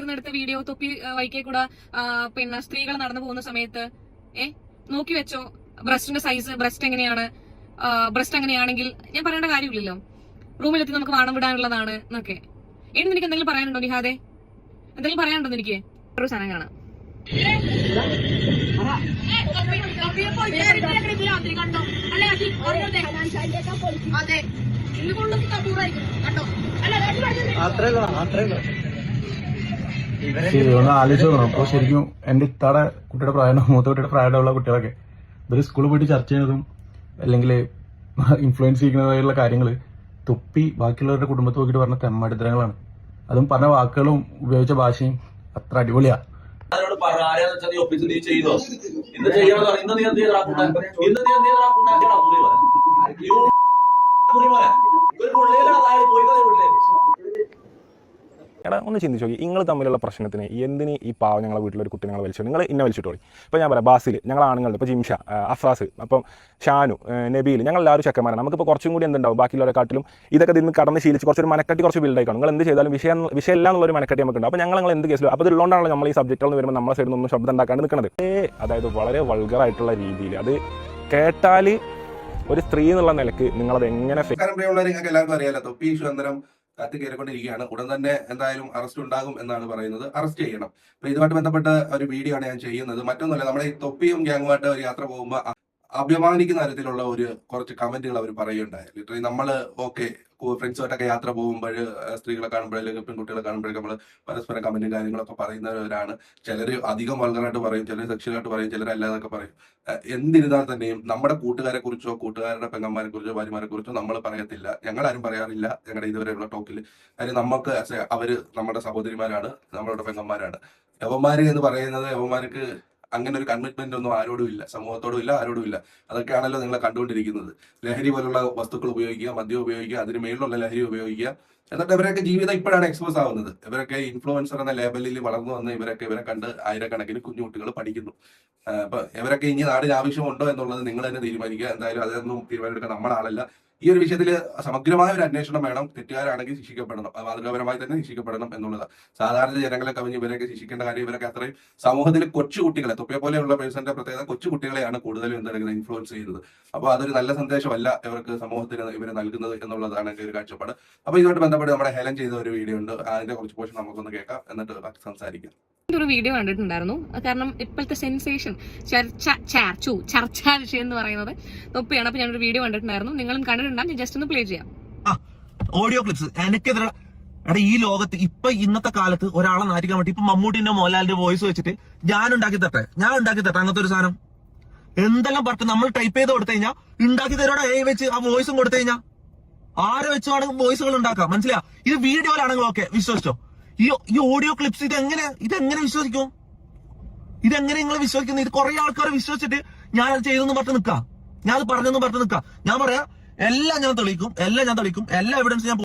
ഇരുന്നെടുത്ത video തൊപ്പി വൈക്കേ കൂടെ പിന്നെ സ്ത്രീകൾ നടന്നു പോകുന്ന സമയത്ത് നോക്കി വെച്ചോ ബ്രസ്റ്റിന്റെ സൈസ്, ബ്രസ്റ്റ് എങ്ങനെയാണ്, ബ്രസ്റ്റ് അങ്ങനെയാണെങ്കിൽ ഞാൻ പറയേണ്ട കാര്യമില്ലല്ലോ. റൂമിലെത്തി നമുക്ക് വാണം വിടാനുള്ളതാണ് എന്നൊക്കെ. എനിക്ക് എന്തെങ്കിലും പറയാനുണ്ടോ നിഹാദെ? എന്തെങ്കിലും പറയാനുണ്ടോ എനിക്ക്? ഒരു സാധനം കാണാം. ഒന്ന് ആലോചിച്ച് നോക്കണം. അപ്പൊ ശരിക്കും എന്റെ ഇത്താടെ കുട്ടിയുടെ പ്രായം, മൂത്ത കുട്ടിയുടെ പ്രായമുള്ള കുട്ടികളൊക്കെ ഇവര് സ്കൂളിൽ പോയിട്ട് ചർച്ച ചെയ്യുന്നതും അല്ലെങ്കിൽ ഇൻഫ്ലുവൻസ് ചെയ്യുന്നതായുള്ള കാര്യങ്ങൾ തൊപ്പി ബാക്കിയുള്ളവരുടെ കുടുംബത്തിൽ നോക്കിയിട്ട് പറഞ്ഞ തെമ്മടിത്തരങ്ങളാണ്. അതും പറഞ്ഞ വാക്കുകളും ഉപയോഗിച്ച ഭാഷയും അത്ര അടിപൊളിയാ. എടാ ഒന്ന് ചിന്തിച്ചു നോക്കി, നിങ്ങൾ തമ്മിലുള്ള പ്രശ്നത്തിന് എന്തിന് ഈ പാവം ഞങ്ങളെ വീട്ടിലൊരു കുട്ടി ഞങ്ങളെ വലിച്ചു, നിങ്ങൾ ഇന്നെ വലിച്ചിട്ടോളി. ഇപ്പോൾ ഞാൻ പറയാം, ബാസിൽ ഞങ്ങൾ ആണുങ്ങളുടെ ഇപ്പോൾ ജിംഷ, അഫാസ്, അപ്പം ഷാനു, നബീൽ, ഞങ്ങൾ എല്ലാവരും ചെക്കന്മാരാണ്. നമുക്കിപ്പോൾ കുറച്ചും കൂടി എന്തുണ്ടാവും ബാക്കിയുള്ളവരെക്കാട്ടിലും ഇതൊക്കെ ഇതിന് കടന്ന് ശീലിച്ച് കുറച്ചൊരു മനക്കെട്ടി കുറച്ച് ബിൽഡായിക്കണം. നിങ്ങൾ എന്ത് ചെയ്താലും വിഷയമില്ല എന്നുള്ളൊരു മനക്കെട്ടി നമുക്കുണ്ട്. അപ്പോൾ ഞങ്ങൾ എന്ത് കേസിലും അപ്പോൾ ഇതുള്ളതുകൊണ്ടാണല്ലോ നമ്മൾ ഈ സബ്ജക്റ്റുകൾ വരുമ്പോൾ നമ്മളെ സൈഡിൽ നിന്നൊന്നും ശബ്ദം ഉണ്ടാക്കാണ്ട് നിൽക്കുന്നത്. അതായത് വളരെ വൾഗറായിട്ടുള്ള രീതിയിൽ അത് കേട്ടാൽ ഒരു സ്ത്രീ എന്നുള്ള നിലക്ക് നിങ്ങളത് എങ്ങനെ നിങ്ങൾക്ക് എല്ലാവർക്കും അറിയാലോ, തൊപ്പി ഇഷ്യൂ അന്നേരം കത്തി കയറിക്കൊണ്ടിരിക്കുകയാണ്. ഉടൻ തന്നെ എന്തായാലും അറസ്റ്റ് ഉണ്ടാകും എന്നാണ് പറയുന്നത്. അറസ്റ്റ് ചെയ്യണം. അപ്പൊ ഇതുമായിട്ട് ബന്ധപ്പെട്ട ഒരു വീഡിയോ ആണ് ഞാൻ ചെയ്യുന്നത്. മറ്റൊന്നുമല്ല, നമ്മുടെ ഈ തൊപ്പിയും ഗ്യാങ്ങുമായിട്ട് ഒരു യാത്ര പോകുമ്പോൾ അഭിമാനിക്കുന്ന തരത്തിലുള്ള കുറച്ച് കമന്റുകൾ അവർ പറയുകയുണ്ടായി. ലിറ്ററലി നമ്മള് ഫ്രണ്ട്സുമായിട്ടൊക്കെ യാത്ര പോകുമ്പോൾ സ്ത്രീകളെ കാണുമ്പോൾ അല്ലെങ്കിൽ പെൺകുട്ടികളെ കാണുമ്പോഴൊക്കെ നമ്മൾ പരസ്പരം കമന്റും കാര്യങ്ങളൊക്കെ പറയുന്നവരാണ്. ചിലർ അധികം വൾഗറായിട്ട് പറയും, ചിലർ സെക്ഷലായിട്ട് പറയും, ചിലരല്ലാതൊക്കെ പറയും. എന്തിരുന്നാൽ തന്നെയും നമ്മുടെ കൂട്ടുകാരെ കുറിച്ചോ കൂട്ടുകാരുടെ പെങ്ങന്മാരെ കുറിച്ചോ ഭാര്യമാരെ കുറിച്ചോ നമ്മൾ പറയത്തില്ല. ഞങ്ങളാരും പറയാറില്ല ഞങ്ങളുടെ ഇതുവരെയുള്ള ടോക്കിൽ. കാര്യം നമുക്ക് അവര് നമ്മുടെ സഹോദരിമാരാണ്, നമ്മളുടെ പെങ്ങന്മാരാണ്. യവന്മാര് എന്ന് പറയുന്നത് യവന്മാർക്ക് അങ്ങനെ ഒരു കമ്മിറ്റ്മെന്റ് ഒന്നും ആരോടും ഇല്ല, സമൂഹത്തോടും ഇല്ല, ആരോടും ഇല്ല. അതൊക്കെയാണല്ലോ നിങ്ങളെ കണ്ടുകൊണ്ടിരിക്കുന്നത്. ലഹരി പോലുള്ള വസ്തുക്കൾ ഉപയോഗിക്കുക, മദ്യം ഉപയോഗിക്കുക, അതിന് മേളിലുള്ള ലഹരി ഉപയോഗിക്കുക. എന്നിട്ട് ഇവരൊക്കെ ജീവിതം ഇപ്പോഴാണ് എക്സ്പോസ് ആവുന്നത്. ഇവരൊക്കെ ഇൻഫ്ലുവൻസർ എന്ന ലേബലിൽ വളർന്നു വന്ന് ഇവരെ കണ്ട് ആയിരക്കണക്കിന് കുഞ്ഞുകുട്ടികൾ പഠിക്കുന്നു. അപ്പൊ ഇവരൊക്കെ ഇനി നാടിന് ആവശ്യമുണ്ടോ എന്നുള്ളത് നിങ്ങൾ തന്നെ തീരുമാനിക്കുക. എന്തായാലും അതൊന്നും തീരുമാനമെടുക്കാൻ നമ്മളാളല്ല. ഈ ഒരു വിഷയത്തിൽ സമഗ്രമായ ഒരു അന്വേഷണം വേണം. തെറ്റുകാരാണെങ്കിൽ ശിക്ഷിക്കപ്പെടണം, മാതൃകാപരമായി തന്നെ ശിക്ഷിക്കപ്പെടണം എന്നുള്ളതാണ്. സാധാരണ ജനങ്ങളെ കവിഞ്ഞ് ഇവരൊക്കെ ശിക്ഷിക്കേണ്ട കാര്യം. ഇവരൊക്കെ അത്രയും സമൂഹത്തിൽ കൊച്ചുകുട്ടികളെ, തൊപ്പിയെ പോലെയുള്ള പേഴ്സന്റെ പ്രത്യേകത കൊച്ചുകുട്ടികളെയാണ് കൂടുതലും എന്തെങ്കിലും ഇൻഫ്ലുവൻസ് ചെയ്യുന്നത്. അപ്പോൾ അതൊരു നല്ല സന്ദേശമല്ല ഇവർക്ക് സമൂഹത്തിന് ഇവർ നൽകുന്നത് എന്നുള്ളതാണ് എൻ്റെ ഒരു കാഴ്ചപ്പാട്. അപ്പോൾ ഇതുമായിട്ട് ബന്ധപ്പെട്ട് നമ്മുടെ ഹെലൻ ചെയ്ത ഒരു വീഡിയോ ഉണ്ട്. അതിന്റെ കുറച്ച് പോർഷൻ നമുക്കൊന്ന് കേൾക്കാം, എന്നിട്ട് ബാക്കി സംസാരിക്കാം. ഒരു വീഡിയോ കണ്ടിട്ടുണ്ടായിരുന്നു. കാരണം ഇപ്പോഴത്തെ സെൻസേഷൻ ചർച്ചാ വിഷയം എന്ന് പറയുന്നത് തൊപ്പിയാണ്. അപ്പൊ ഞാനൊരു വീഡിയോ കണ്ടിട്ടുണ്ടായിരുന്നു, നിങ്ങളും കണ്ടിട്ടുണ്ടാകും. ഞാൻ ജസ്റ്റ് ഒന്ന് പ്ലേ ചെയ്യാം. ഓഡിയോ ക്ലിപ്സ് എനിക്കെതിരെ ഈ ലോകത്ത് ഇപ്പൊ ഇന്നത്തെ കാലത്ത് ഒരാളെ നാറ്റിക്കാൻ വേണ്ടി ഇപ്പൊ മമ്മൂട്ടിന്റെ മോഹൻലാലിന്റെ വോയിസ് വെച്ചിട്ട് ഞാൻ ഉണ്ടാക്കി തട്ടെ അങ്ങനത്തെ ഒരു സാധനം എന്തെല്ലാം പറഞ്ഞു നമ്മൾ ടൈപ്പ് ചെയ്ത് കൊടുത്തു കഴിഞ്ഞാൽ ഉണ്ടാക്കി തരോടെ വെച്ച് ആ വോയിസും കൊടുത്തു കഴിഞ്ഞാൽ ആരെ വെച്ചാണ് വോയിസുകൾ ഉണ്ടാക്കാം. മനസ്സിലാ? ഇത് വീഡിയോയിലാണെങ്കിൽ ഓക്കെ, വിശ്വസിച്ചോ. ഈ ഓഡിയോ ക്ലിപ്സ് ഇതെങ്ങനെ വിശ്വസിക്കും? ഇതെങ്ങനെ നിങ്ങൾ വിശ്വസിക്കുന്നു? ഇത് കുറെ ആൾക്കാർ വിശ്വസിച്ചിട്ട് ഞാൻ ചെയ്തെന്ന് പറഞ്ഞു നിൽക്കാം, ഞാൻ അത് പറഞ്ഞെന്ന് പറഞ്ഞു നിൽക്കാം. ഞാൻ പറയാ എല്ലാം ഞാൻ തെളിയിക്കും, എല്ലാ എവിഡൻസ് ഞാൻ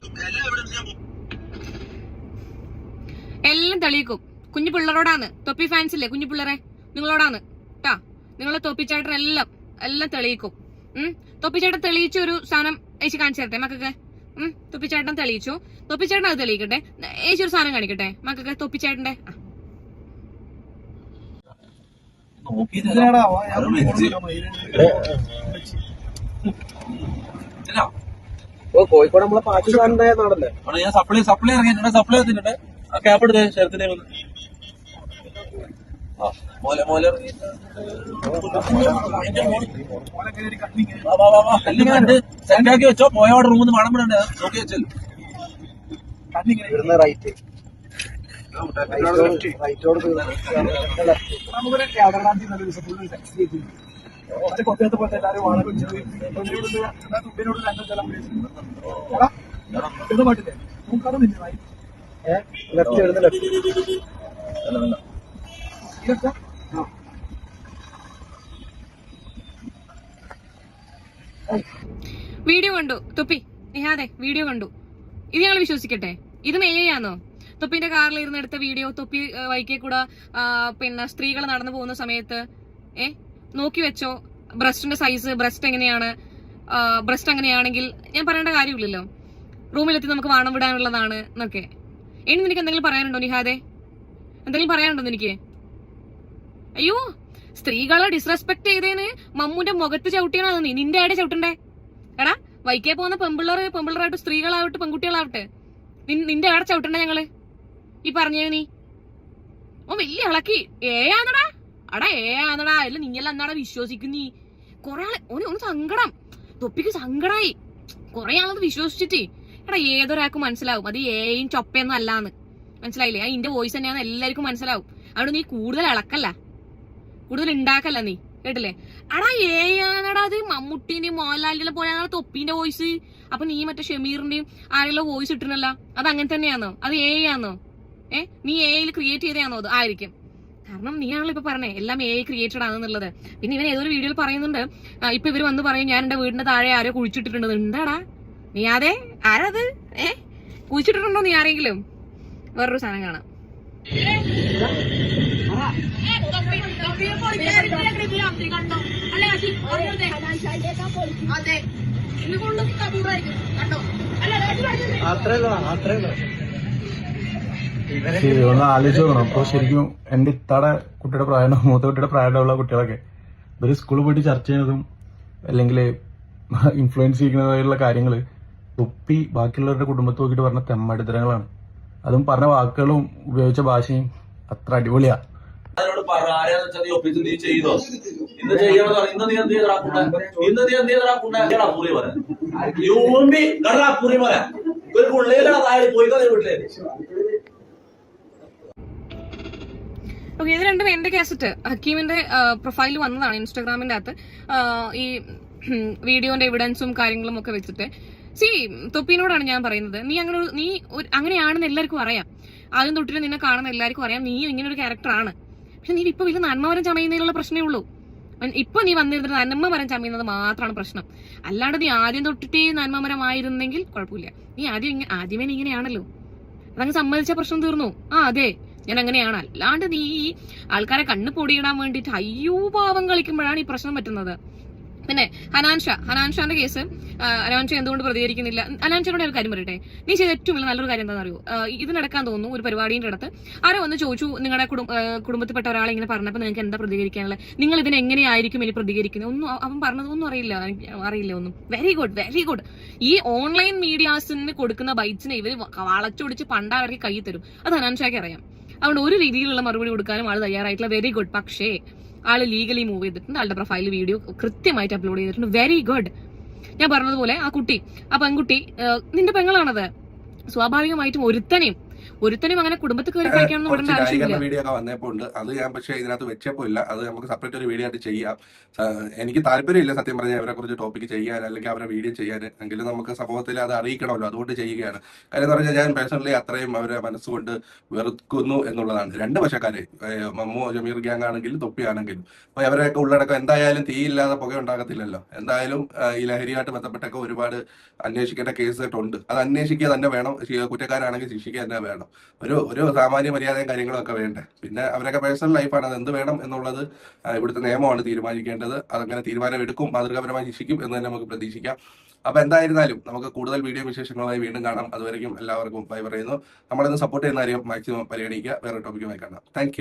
എല്ലാം തെളിയിക്കും. കുഞ്ഞു പിള്ളേരോടാണ്, തൊപ്പി ഫാൻസ് ഇല്ലേ കുഞ്ഞു പിള്ളേരെ, നിങ്ങളോടാണ് കേട്ടാ. നിങ്ങളെ തൊപ്പിച്ചേട്ടൻ എല്ലാം തെളിയിക്കും. തൊപ്പിച്ചേട്ടൻ തെളിയിച്ച ഒരു സാധനം ഏച്ചി കാണിച്ചു തരട്ടെ മക്കൾക്ക്. തൊപ്പിച്ചേട്ടൻ തെളിയിച്ചു, തൊപ്പിച്ചേട്ടൻ അത് തെളിയിക്കട്ടെ. ഏച്ചി ഒരു സാധനം കാണിക്കട്ടെ മക്കൾക്ക് തൊപ്പിച്ചേട്ടന്റെ. കോഴിക്കോട് നമ്മളെ പാകിസ്ഥാനിന്റെ നാടല്ലേ? ഞാൻ സപ്ലൈ ഇറങ്ങിയിട്ടുണ്ട്, സപ്ലൈ എത്തിയിട്ടുണ്ട്. ആ ക്യാപ്പ് എടുത്തേ ശരത്തിന്റെ സെറ്റാക്കി വെച്ചോ. പോയോടെ റൂമിൽ നിന്ന് മണം വിടണ്ടേ, നോക്കി വെച്ചല്ലോ. റൈറ്റ് റൈറ്റോട് കൊല്ലത്തെ പോലത്തെ എല്ലാവരും പാട്ടില്ലേ നോക്കാതെ ലെഫ്റ്റ് വരുന്ന ലെഫ്റ്റ് വീഡിയോ കണ്ടു തൊപ്പി നിഹാദെ, വീഡിയോ കണ്ടു. ഇത് ഞങ്ങൾ വിശ്വസിക്കട്ടെ? ഇത് ആണോ? തൊപ്പിന്റെ കാറിൽ ഇരുന്നെടുത്ത വീഡിയോ തൊപ്പി വൈക്കേ കൂടെ പിന്നെ സ്ത്രീകൾ നടന്നു പോകുന്ന സമയത്ത് നോക്കി വെച്ചോ ബ്രസ്റ്റിന്റെ സൈസ്, ബ്രസ്റ്റ് എങ്ങനെയാണ്, ബ്രസ്റ്റ് അങ്ങനെയാണെങ്കിൽ ഞാൻ പറയേണ്ട കാര്യമില്ലല്ലോ. റൂമിലെത്തി നമുക്ക് വാണം വിടാനുള്ളതാണ് എന്നൊക്കെ. എനിക്ക് എന്തെങ്കിലും പറയാനുണ്ടോ നിഹാദെ? എന്തെങ്കിലും പറയാനുണ്ടോ എനിക്ക്? അയ്യോ, സ്ത്രീകളെ ഡിസ്റെസ്പെക്ട് ചെയ്തേന് മമ്മൂന്റെ മുഖത്ത് ചവിട്ടിയാണ് നീ. നിന്റെ ആടെ ചവിട്ടണ്ടേ? എടാ, വൈക്കേ പോകുന്ന പെമ്പിള്ളറായിട്ട് സ്ത്രീകളാവട്ടെ പെൺകുട്ടികളാവട്ടെ, നിന്റെ ആടെ ചവിട്ടണ്ടേ ഞങ്ങള്? ഈ പറഞ്ഞേ നീ ഓ വലിയ ഇളക്കി ഏയാന്നടാ. അടാ ഏയാന്നടാ. അല്ല നീയെല്ലാം എന്നാടാ വിശ്വസിക്കുന്നീ? കൊറേ ആള് ഒന്ന് സങ്കടം, തൊപ്പിക്ക് സങ്കടായി. കൊറേ ആളത് വിശ്വസിച്ചിട്ട്. എടാ, ഏതൊരാൾക്കും മനസ്സിലാവും അത് ഏയും ചൊപ്പയൊന്നും അല്ലാന്ന്. മനസ്സിലായില്ലേ? ആ ഇന്റെ വോയിസ് തന്നെയാന്ന് എല്ലാവർക്കും മനസ്സിലാവും. അവിടെ നീ കൂടുതൽ ഇളക്കല്ല, കൂടുതൽ ഉണ്ടാക്കല്ല നീ, കേട്ടില്ലേ? അടാ ഏയാന്നടാ അത് മമ്മൂട്ടിന്റെയും മോഹൻലാലിന്റെ പോലെയാണ് തൊപ്പിന്റെ വോയിസ്. അപ്പൊ നീ മറ്റേ ഷമീറിന്റെയും ആരെല്ലാം വോയിസ് ഇട്ടിരുന്നല്ല, അത് അങ്ങനെ തന്നെയാന്നോ? അത് ഏയാന്നോ? നീ എയിൽ ക്രിയേറ്റ് ചെയ്തതാണോ? അത് ആയിരിക്കും. കാരണം നീയാണല്ലോ ഇപ്പൊ പറഞ്ഞേ എല്ലാം എ ക്രിയേറ്റഡ് ആണെന്നുള്ളത്. പിന്നെ ഇവൻ ഏതൊരു വീഡിയോയിൽ പറയുന്നുണ്ട്, ഇപ്പൊ ഇവര് വന്ന് പറയും ഞാൻ എന്റെ വീടിന്റെ താഴെ ആരോ കുഴിച്ചിട്ടിട്ടുണ്ട്. എന്താടാ നീ അതെ ആരത് കുഴിച്ചിട്ടിട്ടുണ്ടോ നീ ആരെങ്കിലും? വേറൊരു സാധനം കാണാം. ഒന്ന് ആലോചിച്ച് നോക്കണം. അപ്പൊ ശരിക്കും എന്റെ ഇത്താടെ കുട്ടിയുടെ പ്രായം, മൂത്ത കുട്ടിയുടെ പ്രായമുള്ള കുട്ടികളൊക്കെ ഇവര് സ്കൂളിൽ പോയിട്ട് ചർച്ച ചെയ്യുന്നതും അല്ലെങ്കിൽ ഇൻഫ്ലുവൻസ് ചെയ്യുന്നതായുള്ള കാര്യങ്ങള് തൊപ്പി ബാക്കിയുള്ളവരുടെ കുടുംബത്തെ നോക്കിയിട്ട് പറഞ്ഞ തെമ്മടിത്തരങ്ങളാണ്. അതും പറഞ്ഞ വാക്കുകളും ഉപയോഗിച്ച ഭാഷയും അത്ര അടിപൊളിയാ. ഓഫീസിൽ നീ ചെയ്തോ? ഇന്ന് ചെയ്യണോ? ഇന്ന് നീ എന്ത് ചെയ്തടാ? ഇന്ന് നീ എന്ത് ചെയ്തടാ? പൂറി പറയാൻ പൂറി പറയാൻ ഒരു പുള്ളിയിലാണ് താഴെ പോയി വീട്ടിലേ. ഓക്കെ, ഇത് രണ്ടും എന്റെ കാസറ്റ് ഹക്കീമിന്റെ പ്രൊഫൈലിൽ വന്നതാണ് ഇൻസ്റ്റാഗ്രാമിന്റെ അകത്ത്. ഈ വീഡിയോന്റെ എവിഡൻസും കാര്യങ്ങളും ഒക്കെ വെച്ചിട്ട് തൊപ്പിനോടാണ് ഞാൻ പറയുന്നത്. നീ അങ്ങനെയാണെന്ന് എല്ലാവർക്കും അറിയാം. ആദ്യം തൊട്ടിട്ട് നിന്നെ കാണുന്ന എല്ലാവർക്കും അറിയാം നീ ഇങ്ങനെ ഒരു ക്യാരക്ടറാണ്. പക്ഷെ നീ ഇപ്പൊ വലിയ നന്മവരം ചമയുന്നതിനുള്ള പ്രശ്നമേ ഉള്ളൂ. ഇപ്പൊ നീ വന്നിരുന്നത് നന്മമരം ചമയുന്നത് മാത്രമാണ് പ്രശ്നം. അല്ലാണ്ട് നീ ആദ്യം തൊട്ടിട്ട് നന്മമരമായിരുന്നെങ്കിൽ കുഴപ്പമില്ല. നീ ആദ്യമേ നീ ഇങ്ങനെയാണല്ലോ, അതങ്ങ് സമ്മതിച്ച പ്രശ്നം തീർന്നു. അതെ ഞാൻ അങ്ങനെയാണ്. അല്ലാണ്ട് നീ ആൾക്കാരെ കണ്ണ് പൊടിയിടാൻ വേണ്ടിയിട്ട് അയ്യോ പാവം കളിക്കുമ്പോഴാണ് ഈ പ്രശ്നം പറ്റുന്നത്. പിന്നെ ഹനാൻഷാന്റെ കേസ്, ഹനാൻഷ എന്തുകൊണ്ട് പ്രതികരിക്കുന്നില്ല? ഹനാൻഷയുടെ ഒരു കാര്യം പറയട്ടെ, നീ ചെയ്ത ഏറ്റവും വലിയ നല്ലൊരു കാര്യം എന്താണെന്ന് അറിയോ? ഇത് നടക്കാൻ തോന്നുന്നു ഒരു പരിപാടിയുടെ അടുത്ത് ആരോ വന്ന് ചോദിച്ചു, നിങ്ങളുടെ കുടുംബത്തിൽപ്പെട്ട ഒരാളെ ഇങ്ങനെ പറഞ്ഞപ്പോൾ നിങ്ങൾക്ക് എന്താ പ്രതികരിക്കാനുള്ളത്? നിങ്ങൾ ഇതിന് എങ്ങനെയായിരിക്കും ഇനി പ്രതികരിക്കുന്നത്? ഒന്നും അവൻ പറഞ്ഞതൊന്നും അറിയില്ല ഒന്നും. Very good. ഈ ഓൺലൈൻ മീഡിയാസിന് കൊടുക്കുന്ന ബൈറ്റ്സിനെ ഇവര് വളച്ചൊടിച്ച് പണ്ടാവർക്ക് കൈ തരും. അത് ഹനാൻഷയ്ക്ക് അറിയാം. അതുകൊണ്ട് ഒരു രീതിയിലുള്ള മറുപടി കൊടുക്കാനും ആള് തയ്യാറായിട്ടില്ല. Very good. പക്ഷേ ആള് ലീഗലി മൂവ് ചെയ്തിട്ടുണ്ട്. ആളുടെ പ്രൊഫൈലിൽ വീഡിയോ കൃത്യമായിട്ട് അപ്ലോഡ് ചെയ്തിട്ടുണ്ട്. Very good. ഞാൻ പറഞ്ഞതുപോലെ ആ പെൺകുട്ടി നിന്റെ പെങ്ങളാണത്. സ്വാഭാവികമായിട്ടും ഒരുത്തനും അങ്ങനെ കുടുംബത്തിൽ കയറി കഴിക്കാനൊന്നും വിടേണ്ട ആവശ്യമില്ല. വീഡിയോ ഒക്കെ വന്നപ്പോൾ ഉണ്ട്, അത് ഞാൻ പക്ഷേ ഇതിനകത്ത് വെച്ചപ്പോ ഇല്ല. അത് നമുക്ക് സെപ്പറേറ്റ് ഒരു വീഡിയോ ആയിട്ട് ചെയ്യാം. എനിക്ക് താല്പര്യമില്ല സത്യം പറഞ്ഞാൽ അവരെ കുറിച്ച് ടോപ്പിക്ക് ചെയ്യാൻ അല്ലെങ്കിൽ അവരെ വീഡിയോ ചെയ്യാൻ. എങ്കിലും നമുക്ക് സമൂഹത്തിൽ അത് അറിയിക്കണമല്ലോ, അതുകൊണ്ട് ചെയ്യുകയാണ്. കാര്യം എന്ന് പറഞ്ഞാൽ ഞാൻ പേഴ്സണലി അത്രയും അവരെ മനസ്സുകൊണ്ട് വെറുക്കുന്നു എന്നുള്ളതാണ്. രണ്ട് വശക്കാരെ, മമ്മു ജമീർ ഗ്യാങ് ആണെങ്കിലും തൊപ്പിയാണെങ്കിലും. അപ്പൊ അവരെയൊക്കെ ഉള്ളടക്കം എന്തായാലും തീയില്ലാതെ പുക ഉണ്ടാകത്തില്ലല്ലോ. എന്തായാലും ഈ ലഹരിയായിട്ട് ബന്ധപ്പെട്ടൊക്കെ ഒരുപാട് അന്വേഷിക്കേണ്ട കേസുകളുണ്ട്. അത് അന്വേഷിക്കുക തന്നെ വേണം. കുറ്റക്കാരാണെങ്കിൽ ശിക്ഷിക്കുക തന്നെ വേണം. ഒരു സാമാന്യ മര്യാദയും കാര്യങ്ങളും ഒക്കെ വേണ്ടേ. പിന്നെ അവരൊക്കെ പേഴ്സണൽ ലൈഫാണ്, അത് എന്ത് വേണം എന്നുള്ളത് ഇവിടുത്തെ നിയമമാണ് തീരുമാനിക്കേണ്ടത്. അതങ്ങനെ തീരുമാനം എടുക്കും, മാതൃകാപരമായി ശിക്ഷിക്കും എന്ന് തന്നെ നമുക്ക് പ്രതീക്ഷിക്കാം. അപ്പൊ എന്തായിരുന്നാലും നമുക്ക് കൂടുതൽ വീഡിയോ വിശേഷങ്ങളുമായി വീണ്ടും കാണാം. അതുവരെയും എല്ലാവർക്കും ബൈ പറയുന്നു. നമ്മളിന്ന് സപ്പോർട്ട് ചെയ്യുന്ന കാര്യം മാക്സിമം പരിഗണിക്കുക. വേറെ ടോപ്പിക്കുമായി കാണാം. താങ്ക്